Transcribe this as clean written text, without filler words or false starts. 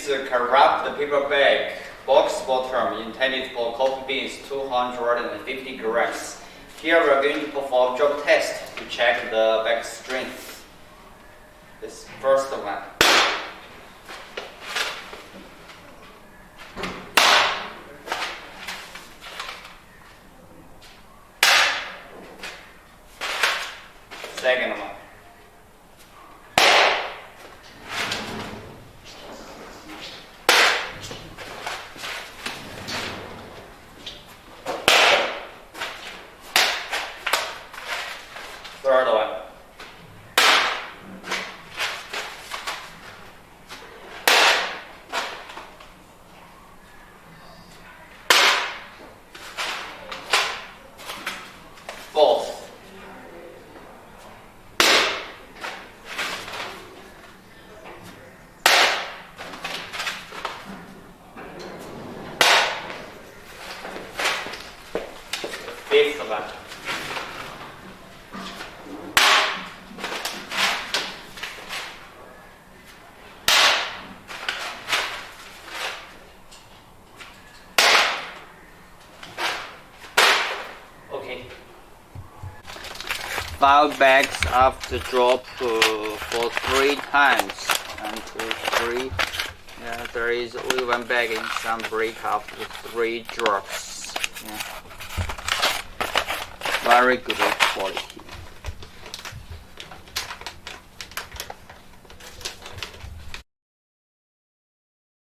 is a Kraft paper bag, box bottom, intended for coffee beans, 250 grams. Here we are going to perform drop test to check the bag strength. This first one. Second one. Third one. Fourth. Fifth one. Okay. 5 bags after drop for 3 times. 1, 2, 3. Yeah, there is only 1 bag in some break after 3 drops. Yeah. Very good quality.